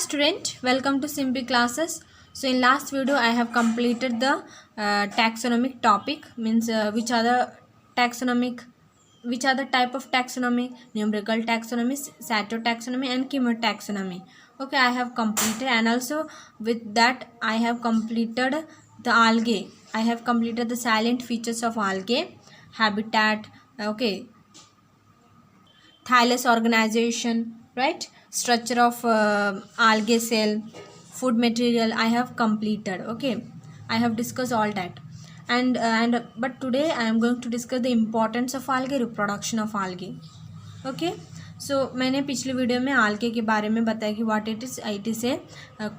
student, welcome to Simply Classes. So in last video I have completed the taxonomic topic, means which are the type of taxonomy: numerical taxonomy, taxonomy and chemotaxonomy. Okay, I have completed, and also with that I have completed the algae. I have completed the silent features of algae, habitat, okay, thylus organization, right, structure of algae cell, food material. I have completed. Okay, I have discussed all that. And but today I am going to discuss the importance of algae, reproduction of algae. Okay, so मैंने पिछले video में आल्गे के बारे में बताया कि what it is a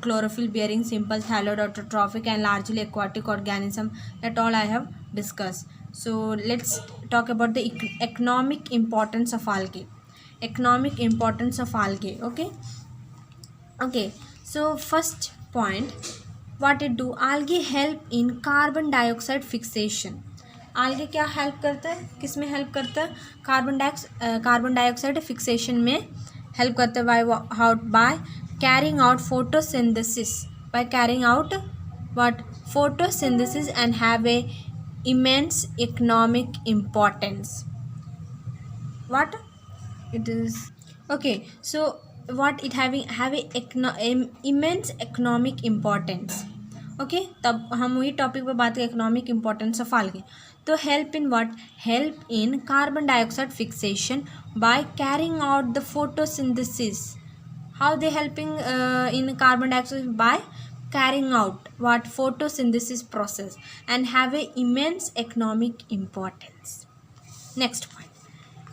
chlorophyll bearing simple thalloid autotrophic and largely aquatic organism, that all I have discuss. So let's talk about the economic importance of algae. Economic importance of algae. Okay, so first point, what it do? Algae help in carbon dioxide fixation. algae क्या help करता है, किस में help करता है? Carbon dioxide fixation में help करता है. Bye carrying out photosynthesis, bye carrying out what, photosynthesis, and have a immense economic importance. What it is? Okay, so what it have a immense economic importance. Okay, तब हम वही topic पर बात करें, economic importance of algae. तो help in what? Help in carbon dioxide fixation by carrying out the photosynthesis. How they helping in carbon dioxide? By carrying out what, photosynthesis process, and have a immense economic importance. Next point,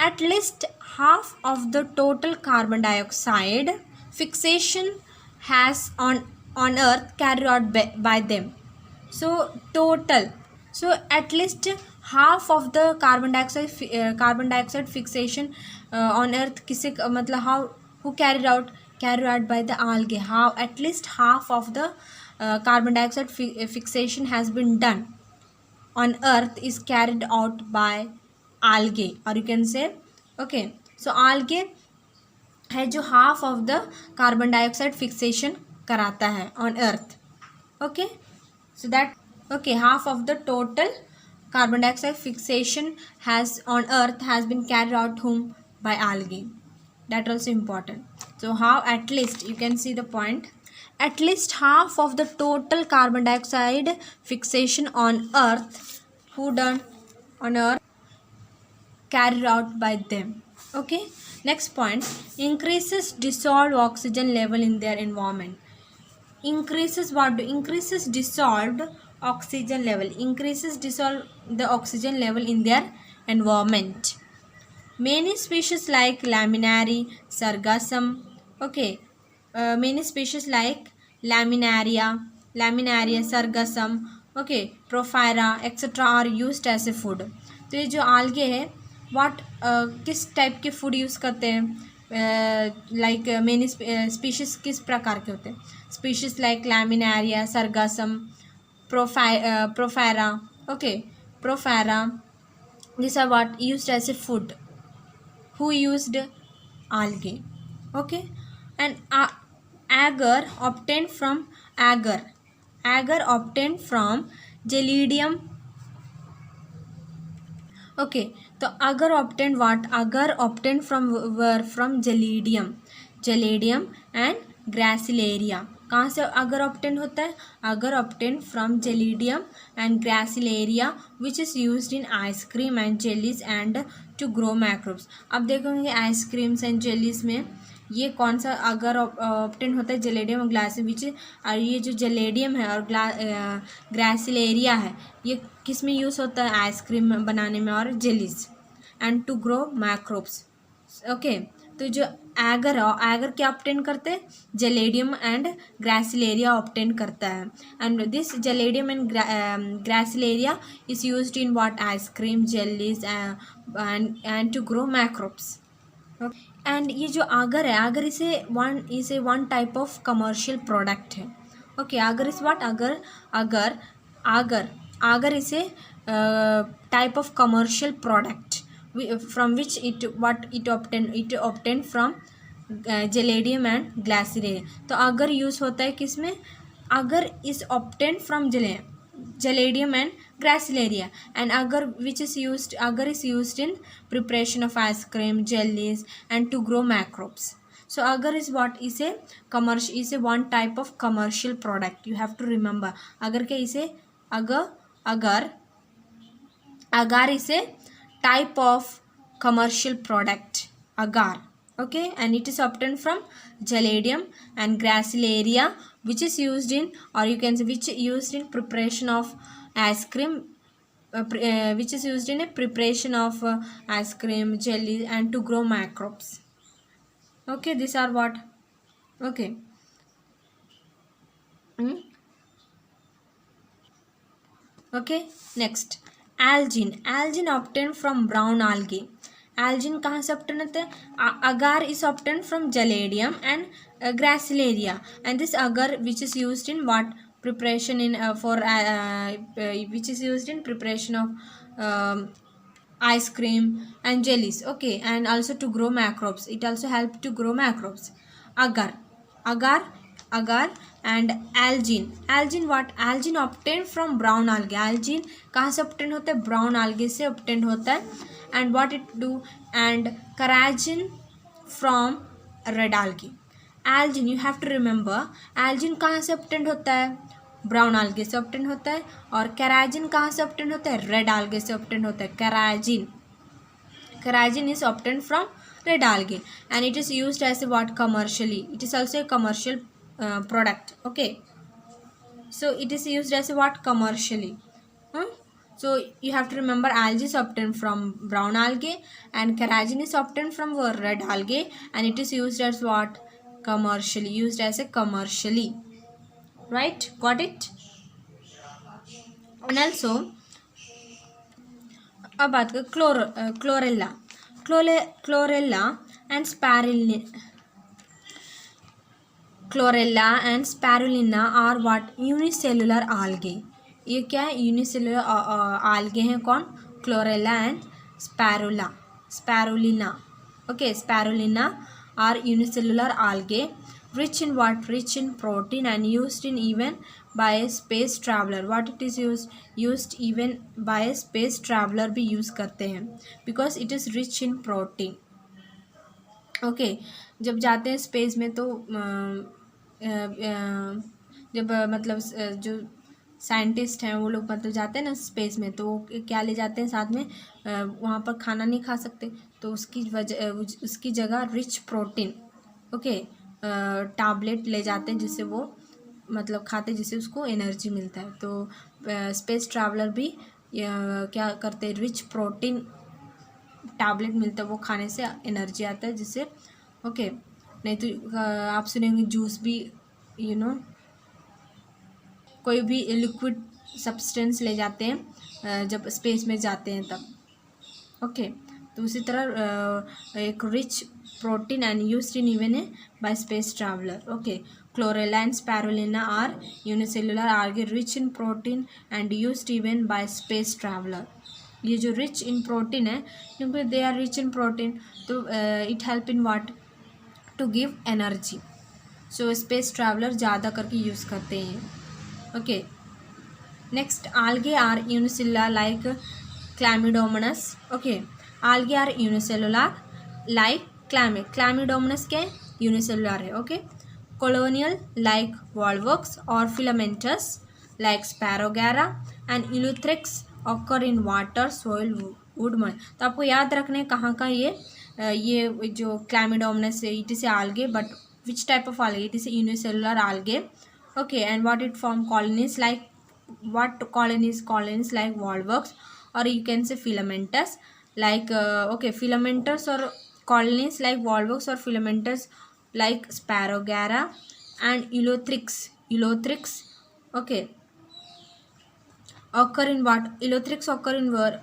at least half of the total carbon dioxide fixation has on earth carried out by them. So total, so at least half of the carbon dioxide fixation on earth किसे मतलब how, who carried out by the algae. How? At least half of the carbon dioxide fixation has been done on earth is carried out by algae, or you can say, okay, so algae है जो half of the carbon dioxide fixation कराता है on earth. Okay, so that, okay, half of the total carbon dioxide fixation has on earth has been carried out whom? By algae. That also important. So how? At least, you can see the point, at least half of the total carbon dioxide fixation on earth, who done on earth, carried out by them. Okay, next point, increases dissolved oxygen level in their environment. Increases what? Increases dissolved oxygen level, increases dissolve the oxygen level in their environment. Many species like laminary, sargassum, okay, many species like laminaria, sargassum, okay, porphyra, etc. are used as a food. तो ये जो algae है, what किस type के food use करते हैं? Like many species किस प्रकार के होते हैं? Species like laminaria, sargassum, porphyra, okay, porphyra, these are what used as a food. Who used? Algae. Okay, and agar obtained from Gelidium. Okay, तो agar obtained what? Agar obtained from where? From Gelidium and Gracilaria. कहाँ से अगर obtain होता है? Agar obtain from Gelidium and Gracilaria which is used in ice cream and jellies and to grow microbes. अब देखोगे ice creams and jellies में ये कौन सा अगर ऑप्टेन होता है? जेलेडियम और ग्लास विच, और ये जो जेलेडियम है और ग्रासिलेरिया है, ये किस में यूज़ होता है? आइसक्रीम बनाने में और jellies and to grow microbes. Okay, तो जो एगर क्या ऑप्टेन करते हैं? जेलेडियम एंड ग्रासिलेरिया ऑप्टेन करता है. And this Gelidium and Gracilaria is used in what? Ice cream, jellies and to grow microbes. And ये जो आगर है, आगर इसे one type of commercial product है. Okay, agar is what? Agar इसे type of commercial product from which it obtained from Gelidium and Gracilaria. तो agar use होता है किस में, agar is obtained from Gelidium and Gracilaria, and agar which is used, अगर is used in preparation of ice cream, jellies and to grow microbes. So agar is what, is a commercial, is a one type of commercial product. You have to remember agar क्या इसे agar is a type of commercial product, agar. Okay, and it is obtained from Geladium and Gracilaria, which is used in, or you can say which used in preparation of ice cream, which is used in a preparation of ice cream, jelly and to grow microbes. Okay, these are what. Okay. Okay, next algin obtained from brown algae. Algin कहाँ से obtained होते हैं? Agar is obtained from Geladium and Gracilaria, and this agar which is used in what preparation in for which is used in preparation of ice cream and jellies. Okay, and also to grow microbes, it also help to grow microbes. agar agar agar and algin what, algin obtained from brown algae. algin कहाँ से obtained होता है? brown algae से obtained होता है. and what it do, and carrageen from red algae. algin you have to remember, algin कहाँ से obtained होता है? ब्राउन algae से obtained होता है. और carrageen कहाँ से obtained होता है? रेड algae से obtained होता है. carrageen is obtained from red algae, and it is used as a what, commercially. It is also a commercial product. Okay, so it is used as a what, commercially. So you have to remember, algae is obtained from brown algae and carrageen is obtained from red algae, and it is used as what, commercially, used as a commercially. Right, got it? And also अब बात कर Chlorella and Spirulina are what, unicellular algae. ये क्या है? Unicellular algae हैं. कौन? Chlorella and Spirulina. Okay, Spirulina are unicellular algae, rich in what, rich in protein and used in even by a space traveler. what it is used even by a space traveler भी use करते हैं, because it is rich in protein. okay, जब जाते हैं space में तो जब मतलब जो साइंटिस्ट हैं वो लोग मतलब जाते हैं ना स्पेस में, तो वो क्या ले जाते हैं साथ में? वहाँ पर खाना नहीं खा सकते, तो उसकी जगह रिच प्रोटीन, ओके, टैबलेट ले जाते हैं जिससे वो मतलब खाते, जिससे उसको एनर्जी मिलता है. तो स्पेस ट्रैवलर भी क्या करते हैं? रिच प्रोटीन टैबलेट मिलता है, वो खाने से एनर्जी आता है जिससे. ओके, नहीं तो आप सुनेंगे जूस भी, कोई भी लिक्विड सब्सटेंस ले जाते हैं जब स्पेस में जाते हैं तब. ओके, तो उसी तरह एक rich protein and used in even by space traveler. Okay, chlorella and spirulina are unicellular algae rich in protein and used even by space traveler. ये जो rich in protein है, क्योंकि they are rich in protein, तो it help in what, to give energy. so space traveler ज़्यादा करके use करते हैं. okay, next algae are unicellular like Chlamydomonas. okay, algae are unicellular like क्लैमिडोमोनास क्या है? Unicellular है. ओके, कॉलोनियल लाइक वॉलवर्क्स और filamentous like Spirogyra and Ulothrix occur in water, soil, wood, mud. तो आपको याद रखना है कहाँ का ये जो क्लैमिडोमोनास है, it is algae, but which type of algae? It is unicellular algae. Okay, and what it form? Colonies like what colonies like wallworks, or you can say filamentous like okay, filamentous or colonies like wallworks or filamentous like sparogara and elothrix. okay, occur in what? Elothrix occur in where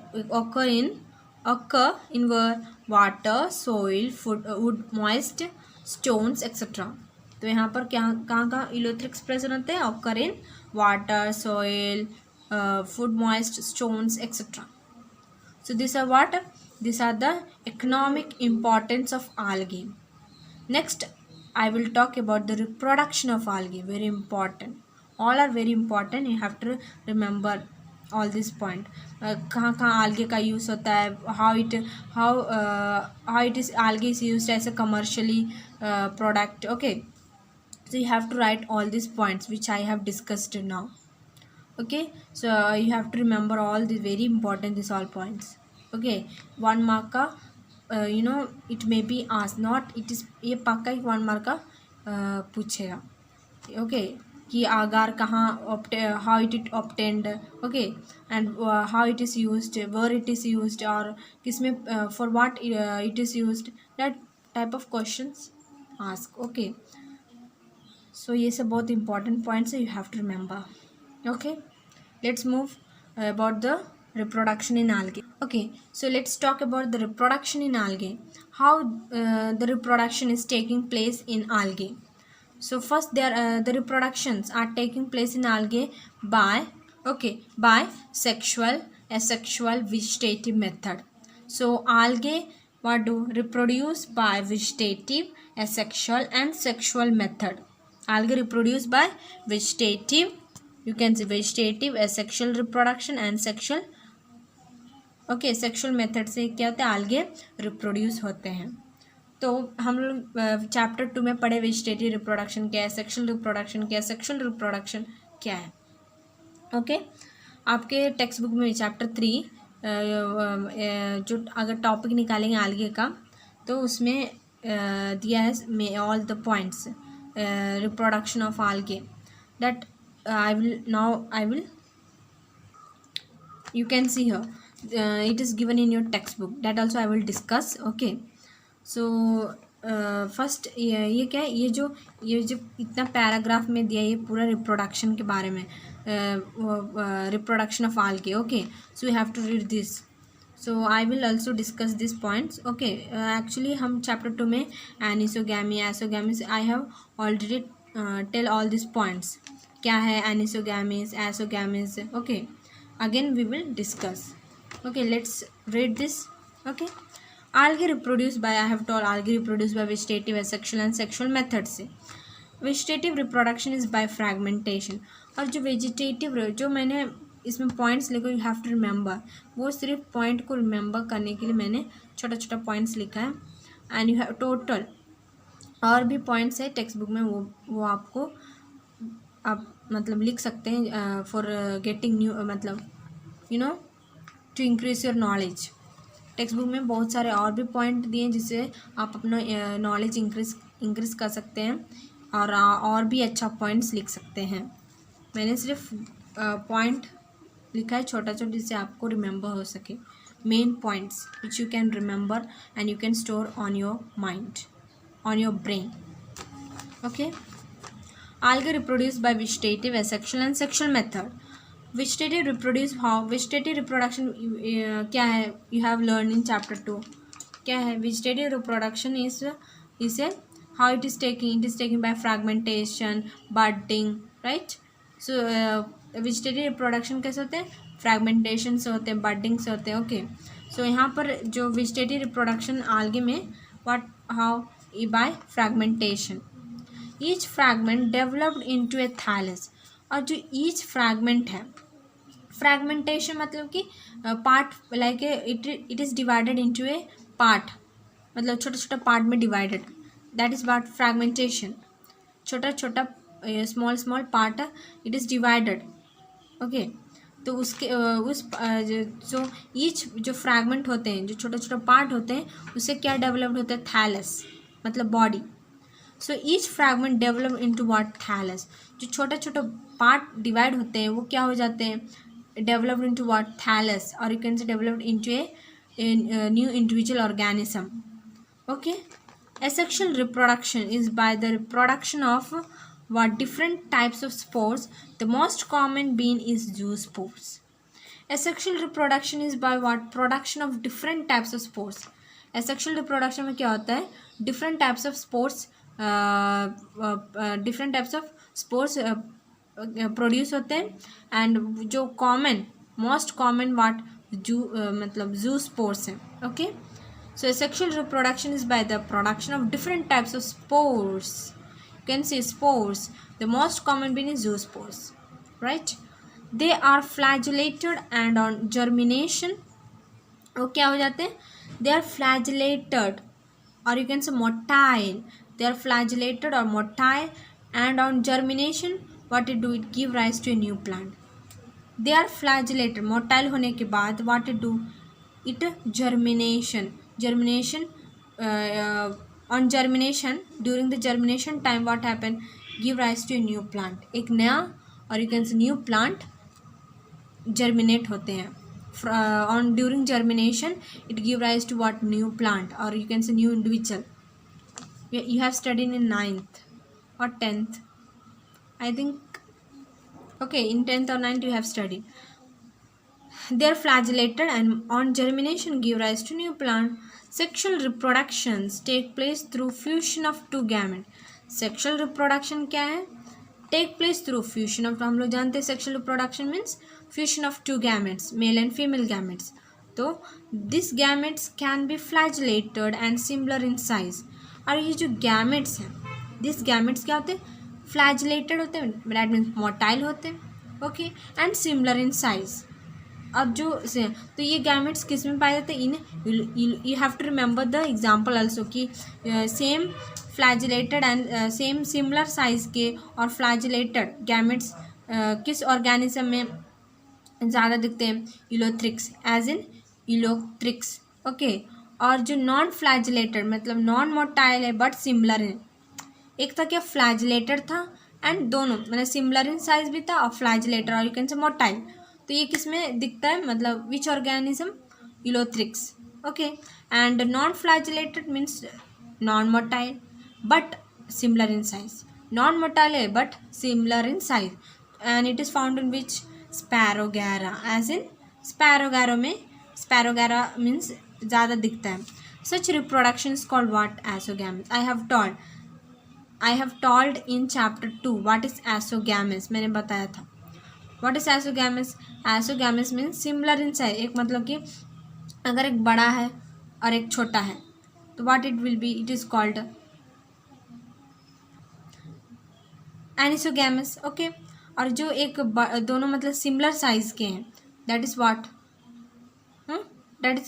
water, soil, food, wood, moist, stones, etc. तो यहाँ पर क्या कहाँ इलोथ्रिक्स present होते हैं? Occur in water, soil, food, moist, stones, etcetera. so these are what? These are the economic importance of algae. Next, I will talk about the reproduction of algae. Very important. All are very important. You have to remember all this point. कहाँ कहाँ algae का use होता है, how it is algae is used as a commercially product. Okay, so you have to write all these points which I have discussed now. Okay, so you have to remember all the very important these all points. Okay, 1 mark का it may be asked, not it is, ये पक्का ही 1 mark का पूछेगा. Okay, कि agar कहाँ how it obtained. Okay, and how it is used, where it is used, और किसमें for what it is used, that type of questions ask. Okay, so ये सब बहुत important points है, you have to remember. Okay, let's move about the reproduction in algae. Okay, so let's talk about the reproduction in algae, how the reproduction is taking place in algae. So first, the reproductions are taking place in algae by sexual, asexual, vegetative method. So algae what do reproduce by vegetative, asexual and sexual method. Algae reproduce by vegetative, you can say vegetative, asexual reproduction and sexual. Okay, sexual method से क्या होता है, algae reproduce होते हैं. तो हम लोग chapter 2 में पढ़े वेजिटेटिव रिप्रोडक्शन क्या है, सेक्सुअल रिप्रोडक्शन क्या है, सेक्सुअल रिप्रोडक्शन क्या है. ओके, आपके टेक्स्ट बुक में चैप्टर 3 जो अगर टॉपिक निकालेंगे algae का तो उसमें दिया है all the points reproduction of algae, that I will you can see here, it is given in your textbook, that also I will discuss. Okay, so first ये क्या है, ये जो इतना पैराग्राफ में दिया, ये पूरा रिप्रोडक्शन के बारे में, reproduction of algae. Okay, so you have to read this. So I will also discuss this points. Okay, actually हम चैप्टर 2 में anisogamy, isogamy, I have already tell all this points. क्या है anisogamies, isogamies. Okay, again we will discuss. Okay, let's read this. Okay, algae reproduced by, I have told algae reproduced by vegetative, asexual and sexual methods से. Vegetative reproduction is by fragmentation. और जो vegetative, जो मैंने इसमें points लिखो, you have to remember, वो सिर्फ point को रिमेंबर करने के लिए मैंने छोटा छोटा पॉइंट्स लिखा है. एंड यू हैव टोटल और भी पॉइंट्स है टेक्स्ट बुक में, वो आपको आप मतलब लिख सकते हैं फॉर गेटिंग न्यू, मतलब to increase your knowledge. Textbook में बहुत सारे और भी पॉइंट दिए हैं जिससे आप अपना नॉलेज इंक्रीज कर सकते हैं और भी अच्छा पॉइंट्स लिख सकते हैं. मैंने सिर्फ पॉइंट लिखा है छोटा छोटा, जिससे आपको रिमेंबर हो सके main points which you can remember and you can store on your mind, on your brain. Okay, algae reproduced by vegetative, asexual and sexual method. Vegetative reproduce how? Vegetative reproduction क्या है, you have learned in chapter 2. क्या है vegetative reproduction is how it is taken by fragmentation, budding, right? So vegetative reproduction कैसे होते हैं, fragmentation से होते हैं, budding से होते हैं. ओके, so यहाँ पर जो vegetative reproduction algae में how by fragmentation. Each fragment developed into a thallus. और जो ईच फ्रैगमेंट है, फ्रैगमेंटेशन मतलब कि part, like it is divided into A part, मतलब छोटा छोटा पार्ट में divided, that is what fragmentation. छोटा छोटा small part it is divided. Okay, तो उसके जो ईच जो फ्रैगमेंट होते हैं, जो छोटा छोटा पार्ट होते हैं, उससे क्या डेवलप्ड होता है, थैलस, मतलब body. So each fragment develop into what, thallus. जो छोटा छोटा पार्ट डिवाइड होते हैं वो क्या हो जाते हैं, डेवलप्ड इनटू व्हाट, थैलस, और यू कैन से developed into a new individual organism. Okay, asexual reproduction is by the reproduction of what, different types of spores. The most common being is zoospores. Asexual reproduction is by what, production of different types of spores. Asexual reproduction में क्या होता है, different types of spores, different types of spores produce होते हैं. And जो common, most common वाट, मतलब जू spores हैं. Okay, So asexual reproduction is by the production of different types of spores. You can see spores. The most common being is zoospores, right? They are flagellated and on germination वो क्या हो जाते हैं, they are flagellated or you can say motile. They are flagellated or motile and on germination what it do, it give rise to a new plant. They are flagellated motile होने के बाद what it do, it germination on germination, during the germination time what happen, give rise to a new plant. एक नया और you can say new plant germinate होते हैं. On during germination it give rise to what, new plant or you can say new individual. You have studied in 9th or 10th, I think. Okay, in 10th or 9th you have studied. They are flagellated and on germination give rise to new plant. Sexual reproductions take place through fusion of two gametes. Sexual reproduction क्या है, take place through fusion of, हम लोग जानते हैं sexual reproduction means fusion of two gametes, male and female gametes. तो these gametes can be flagellated and similar in size. और ये जो gametes हैं, these gametes क्या होते हैं, flagellated होते हैं, that means motile होते हैं, okay, and similar in size. अब जो से तो ये गैमेट्स किस में पाए जाते हैं, in you have to remember the example also कि same flagellated and same similar size के और फ्लैजिलेटेड गैमेट्स किस ऑर्गेनिज्म में ज़्यादा दिखते हैं, Ulothrix, as in Ulothrix, okay. और जो नॉन फ्लैजिलेटेड मतलब नॉन मोटाइल है बट सिमिलर है, एक था क्या फ्लैजिलेटेड था एंड दोनों मतलब सिमिलर इन साइज भी था और फ्लैजिलेटेड और यू कैन से मोटाइल, तो ये किस में दिखता है, मतलब which organism, Ulothrix, okay. And non flagellated means non motile but similar in size, non motile है but similar in size and it is found in which, Spirogyra, as in Spirogyra में, Spirogyra means ज़्यादा दिखता है. Such reproduction is called what, isogamous. I have told in chapter 2 what is isogamous, मैंने बताया था. What is isogamous, isogamous means similar in size, एक मतलब कि अगर एक बड़ा है और एक छोटा है तो what it will be, it is called anisogamous, okay. और जो एक दोनों मतलब सिमिलर साइज के हैं दैट इज़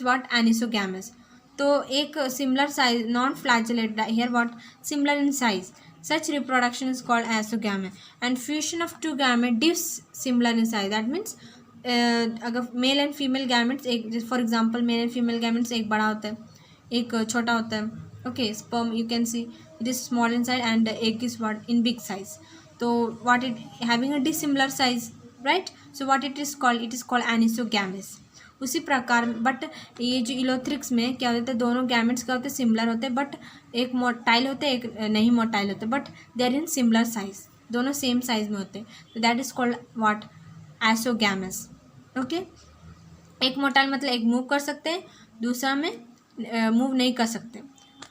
व्हाट एनिसोगैमस. तो एक similar size non flagellated, here what, similar in size. Such reproduction is called esogamy. And fusion of two gametes differs similar in size. That means अगर मेल एंड फीमेल गैमेट्स एक, for example male and female gametes एक बड़ा होता है एक छोटा होता है, okay. Sperm you can see it is small in size and egg is what, in big size. तो what it having a dissimilar size, right. So what it is called, it is called anisogamous. उसी प्रकार but ये जो Ulothrix में क्या होता है, दोनों गैमेट्स क्या होते हैं, सिमिलर होते हैं बट एक मोटाइल होते हैं एक नहीं मोटाइल होते, but they are in similar size, दोनों सेम साइज में होते हैं. तो that is called what, isogamous, okay. एक मोटाइल मतलब एक मूव कर सकते हैं, दूसरा में मूव नहीं कर सकते.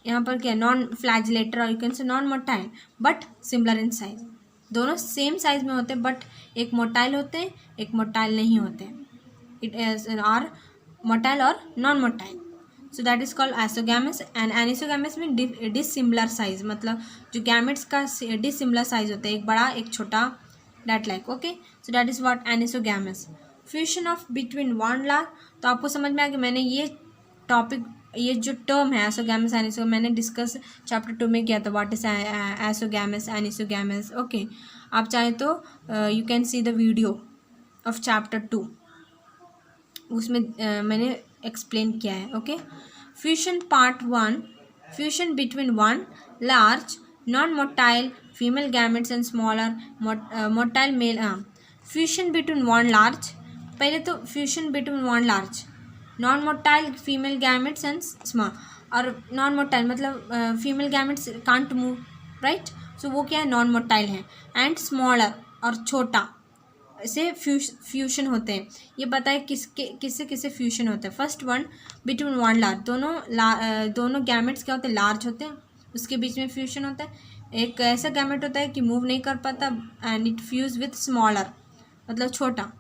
यहाँ पर क्या, नॉन फ्लैजिलेटेड और यू कैन से non motile but similar in size, दोनों सेम साइज में होते हैं बट एक मोटाइल होते हैं एक मोटाइल नहीं होते हैं. It is are motile or non-motile. So that is called isogamous. And anisogamous means dissimilar size, मतलब जो gametes का dissimilar size होता है, एक बड़ा एक छोटा, that like, okay. So that is what anisogamous. Fusion of between one larva. तो आपको समझ में आ गया, मैंने ये टॉपिक, ये जो टर्म है एसोगैमस एनिसो, मैंने डिस्कस चैप्टर 2 में किया था, what is isogamous anisogamous, okay. आप चाहे तो you can see the video of chapter 2, उसमें मैंने एक्सप्लेन किया है, okay. Fusion part 1, fusion between one large non motile female gametes and smaller motile male. Fusion between one large, पहले तो fusion between one large non motile female gametes and small, और non motile मतलब female gametes can't move, right. So वो क्या है, non motile है. And smaller और छोटा से फ्यूशन होते हैं. ये बताए किससे किससे फ्यूशन होता है. First one between one large, दोनों गैमेट्स क्या होते हैं, लार्ज होते हैं, उसके बीच में फ्यूशन होता है. एक ऐसा गैमेट होता है कि मूव नहीं कर पाता and it fuse with smaller मतलब छोटा.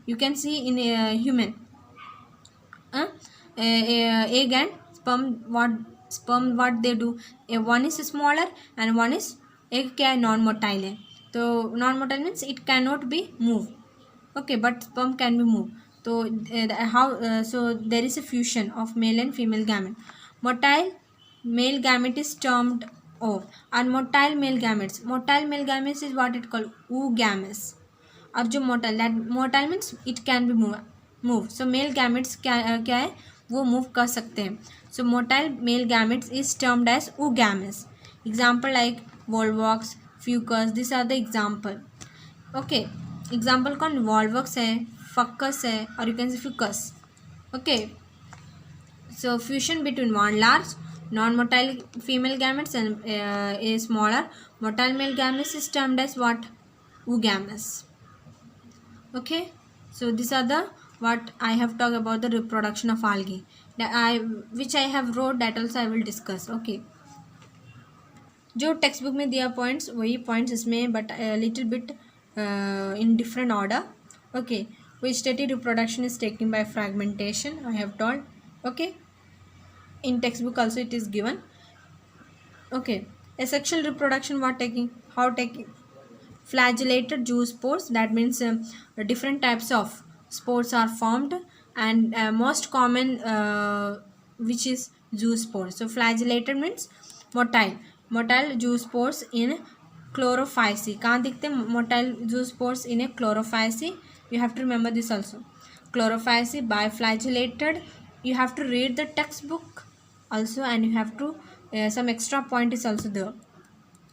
You can C in human egg and sperm what they do, one is smaller and one is एक क्या है नॉन मोटाइल है. तो non motile means it can not be move. Okay, but sperm can be moved. So so there is a fusion of male and female gamete. Motile male gamete is termed ove, and motile male gametes is what it called oogames. और जो motile means it can be moved. So male gametes क्या है वो move कर सकते हैं. So motile male gametes is termed as oogames. Example like volvox, fucus, these are the example. Okay. Example कौन Volvox है, फक्कस है और you can say Fucus. Okay, so fusion between one large non motile female gametes and a smaller motile male gametes is termed as what oogamous. Okay, so these are the what I have talked about the reproduction of algae which I have wrote, that also I will discuss. Okay, जो text book में दिया points वही points इसमें, but little bit in different order. Okay, vegetative reproduction is taken by fragmentation, I have told. Okay, in textbook also it is given. Okay, asexual reproduction what taking, how taking flagellated zoospores, that means different types of spores are formed, and most common which is zoospores. So flagellated means motile zoospores in chlorophyce. कहाँ दिखते हैं motile zoospores in a chlorophyce? You have to remember this also. Chlorophyce, biflagellated. You have to read the textbook also, and you have to some extra point is also there.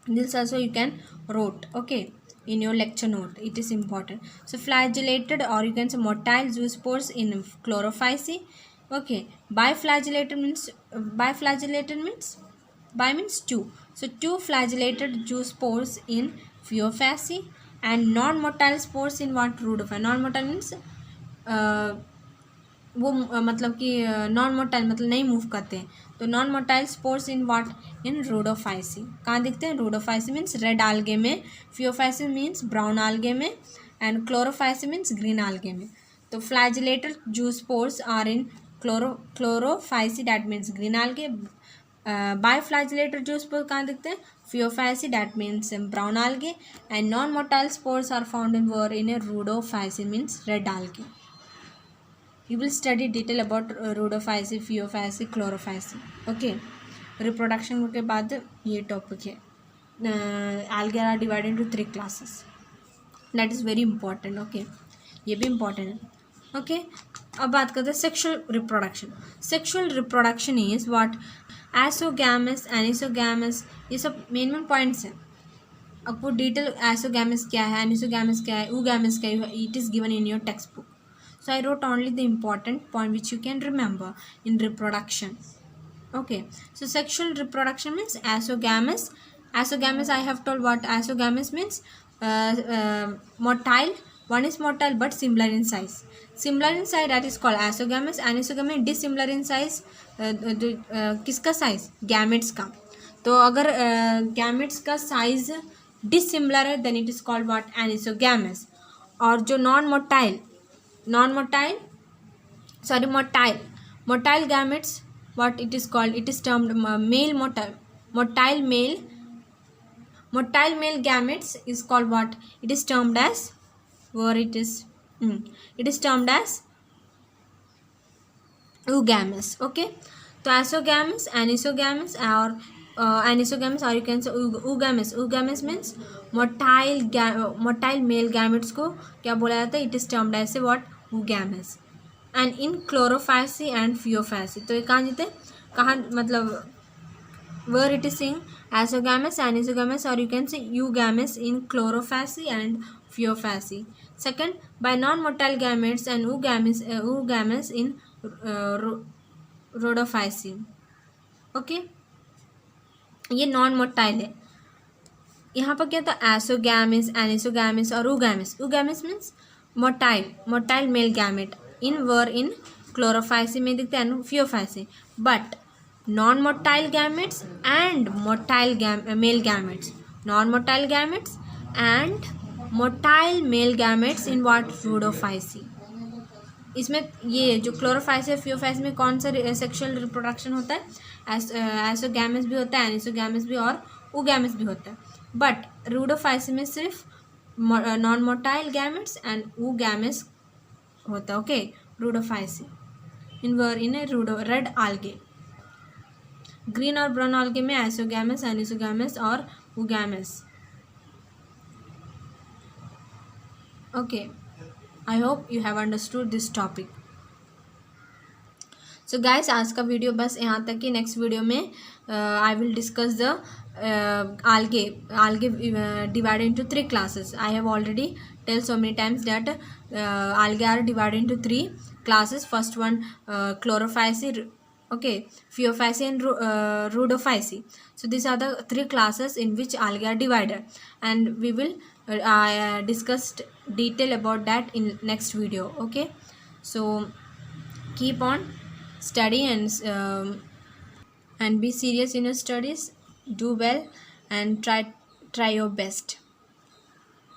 This also you can wrote. Okay, in your lecture note, it is important. So flagellated, or you can say motile zoospores in chlorophyce. Okay, biflagellated means bi means two. So two flagellated zoospores in Phaeophace, and non-motile spores in what? Rhodophyte. Non-motile means वो मतलब कि non motile मतलब नहीं move करते हैं. तो non motile spores in what? In Rhodophyceae. कहाँ दिखते हैं? रोडोफाइसी मीन्स रेड आल्गे में, फियोफाइसी मीन्स ब्राउन आल्गे में, and Chlorophyceae means green algae में. तो flagellated zoospores are in Chlorophyceae, that means green algae. Biflagellated zoospores कहाँ दिखते हैं? Phaeophace, that means brown algae, and non-motile spores are found in a rhodophyce, means red algae. You will study detail about rhodophyce, Phaeophace, chlorophyce. Okay, reproduction के बाद ये topic है. Algae are divided into 3 classes. That is very important. Okay, ये भी important है. Okay, अब बात करते हैं sexual reproduction. Sexual reproduction is what? Isogamous, anisogamous, ये सब मेन पॉइंट्स हैं. आपको डिटेल एसोगैमस क्या है, एनिसोगैमस क्या है, oogamous क्या है, it is given in your text book. So I wrote only the important point which you can remember in reproduction. Okay, so sexual reproduction means asogamous. Asogamous, I have told what asogamous means. Motile, one is motile but similar in size. Similar in size, that is called asogamous. Anisogamous, dissimilar in size. किसका size? Gametes का. तो अगर gametes का size dissimilar है then it is called what? Anisogamous. और जो motile gametes, what it is called? It is termed male motile male gametes is called what? It is termed as it is termed as oogamous. Okay, so asogamous, anisogamous, or anisogamous, or you can say oogamous. Oogamous means motile male gametes को क्या बोला जाता है? It is termed as what? oogamous. And in Chlorophyceae and Phaeophyceae. तो ये कहाँ जीते? कहाँ मतलब where it is seen isogamous, anisogamous, और you can say oogamous in Chlorophyceae and Phaeophyceae. Second, by non motile gametes and oogamous इन Rhodophyceae. Okay, ये non motile है. यहाँ पर क्या था? एसोगैमस, एनिसोगैमस और oogamous. oogamous means motile male gamete in chlorophyce में दिखते हैं, Phaeophyceae. But non motile gametes and motile male gametes, non motile gametes and motile male gametes in what? Rhodophyceae. इसमें ये जो क्लोरोफाइस है फियोफाइस में कौन सा सेक्सुअल रिप्रोडक्शन होता है, एसोगैमेस भी होता है, एनिसोगैमेस भी और ओगैमेस भी होता है. बट रूडोफाइस में सिर्फ नॉन मोटाइल गैमेट्स एंड ओगैमेस होता है. ओके, रूडोफाइसी इन ए रूडो रेड आल्गे. ग्रीन और ब्राउन आल्गे में आइसोगैमस, एनिसोगैमस और oogamous. Okay, I hope you have understood this topic. So guys, आज का वीडियो बस यहाँ तक ही. नेक्स्ट वीडियो में I will discuss the algae divided into three classes. I have already tell so many times that algae are divided into three classes. First one, chlorophyceae, okay, phaeophyceae and rhodophyceae. So these are the three classes in which algae are divided, and we will discuss detail about that in next video. Okay, so keep on study and be serious in your studies. Do well and try your best.